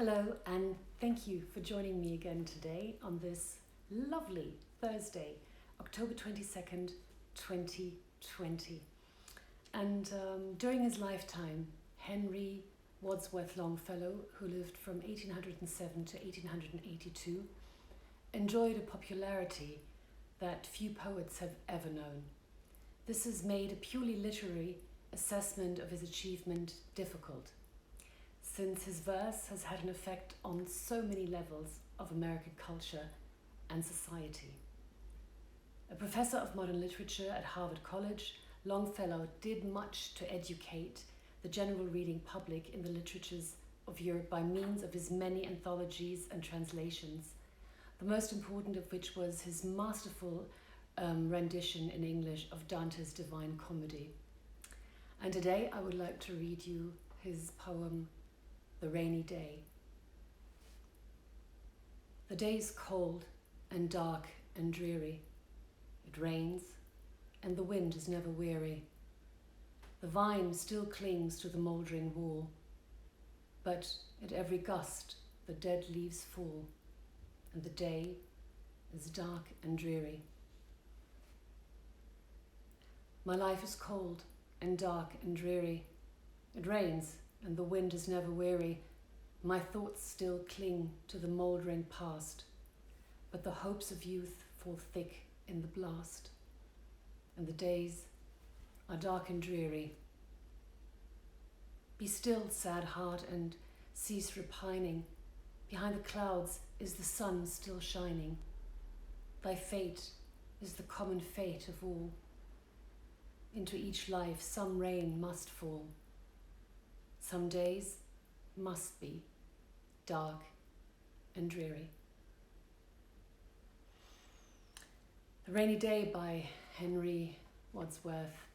Hello, and thank you for joining me again today on this lovely Thursday, October 22nd, 2020. And during his lifetime, Henry Wadsworth Longfellow, who lived from 1807 to 1882, enjoyed a popularity that few poets have ever known. This has made a purely literary assessment of his achievement difficult, since his verse has had an effect on so many levels of American culture and society. A professor of modern literature at Harvard College, Longfellow did much to educate the general reading public in the literatures of Europe by means of his many anthologies and translations, the most important of which was his masterful rendition in English of Dante's Divine Comedy. And today I would like to read you his poem, The Rainy Day. The day is cold and dark and dreary. It rains, and the wind is never weary. The vine still clings to the mouldering wall, but at every gust the dead leaves fall, and the day is dark and dreary. My life is cold and dark and dreary. It rains, and the wind is never weary. My thoughts still cling to the mouldering past, but the hopes of youth fall thick in the blast, and the days are dark and dreary. Be still, sad heart, and cease repining. Behind the clouds is the sun still shining. Thy fate is the common fate of all. Into each life some rain must fall. Some days must be dark and dreary. The Rainy Day by Henry Wadsworth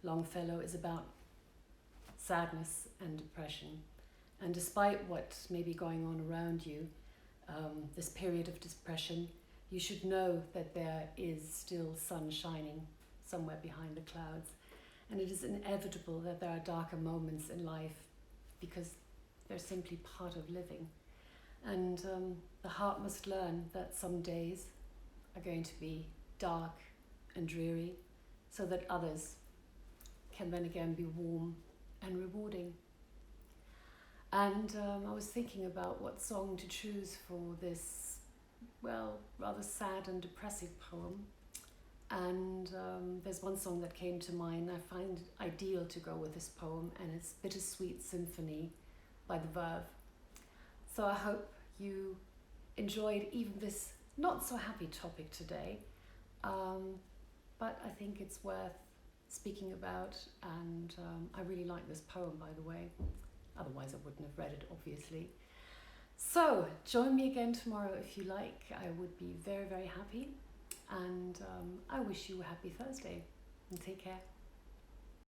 Longfellow is about sadness and depression. And despite what may be going on around you, this period of depression, you should know that there is still sun shining somewhere behind the clouds. And it is inevitable that there are darker moments in life because they're simply part of living. And the heart must learn that some days are going to be dark and dreary so that others can then again be warm and rewarding. And I was thinking about what song to choose for this, rather sad and depressing poem. And there's one song that came to mind I find ideal to go with this poem, and it's Bittersweet Symphony by The Verve. So I hope you enjoyed even this not so happy topic today, but I think it's worth speaking about, and I really like this poem, by the way. Otherwise I wouldn't have read it, obviously. So join me again tomorrow if you like. I would be very, very happy. And I wish you a happy Thursday, and take care.